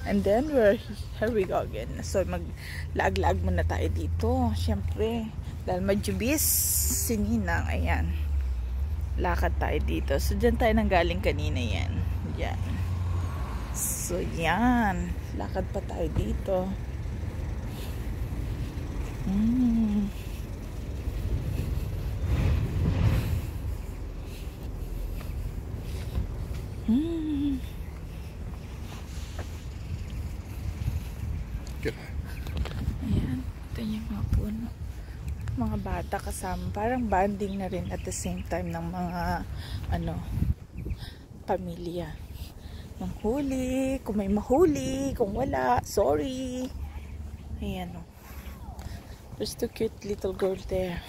And then here we go again. So mag-lag-lag muna tayo dito. Syempre, dahil majubis si Ninang. Ayan. Lakad tayo dito. So dyan tayo nanggaling kanina yan. Yan. So yan. Lakad pa tayo dito. Ayan, ito yung mga puno. Mga bata kasama. Parang bonding na rin at the same time ng mga pamilya. Manghuli, kung may mahuli, kung wala, sorry. Ayan o. There's two cute little girl there.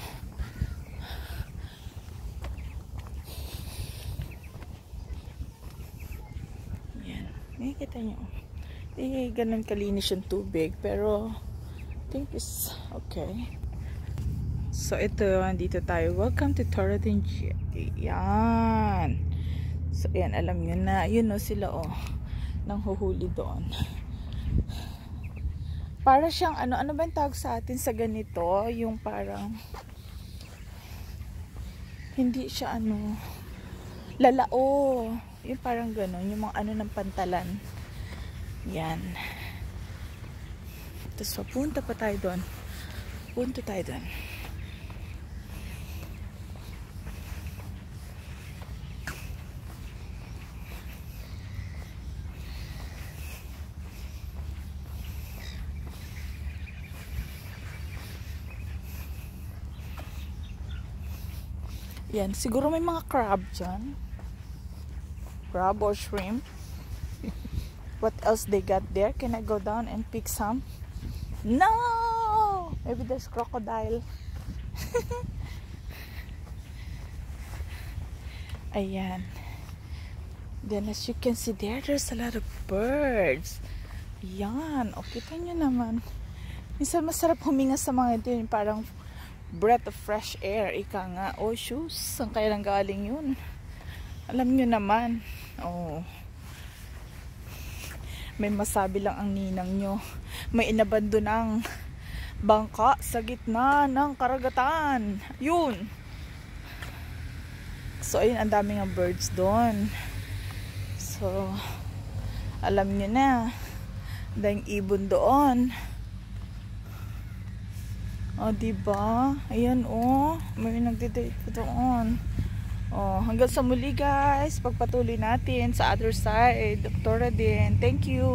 Ayan. Nakikita nyo. Ganun kalinis yung tubig. Pero, I think it's okay. So, ito. Dito tayo. Welcome to Torridon. Ayan. So, ayan. Alam nyo na. Yun o sila o. Nang huhuli doon. Para siyang, ano ba yung tawag sa atin sa ganito? Yung parang, hindi siya lalao. Yung parang ganun. Yung mga ng pantalan. Yan. Tapos papunta pa tayo doon. Punta tayo doon. Yan. Siguro may mga crab dyan. Crab or shrimp. What else they got there? Can I go down and pick some? No! Maybe there's crocodile. Ayan. Then as you can see there, there's a lot of birds. Yan. O, kita nyo naman. Minsan masarap huminga sa mga ito. Yung parang breath of fresh air. Ika nga. Oh, shoes. Saan kaya nang galing yun? Alam nyo naman. Oh. May masabi lang ang ninang nyo. May inabando ng bangka sa gitna ng karagatan. Yun. So, ayun, ang daming ng birds doon. So, alam nyo na. Dahil ibon doon. O, diba? Ayan, o. May nagdidate po doon. Oh, hanggang sa muli guys, pagpatuloy natin sa other side of Torridon. Thank you.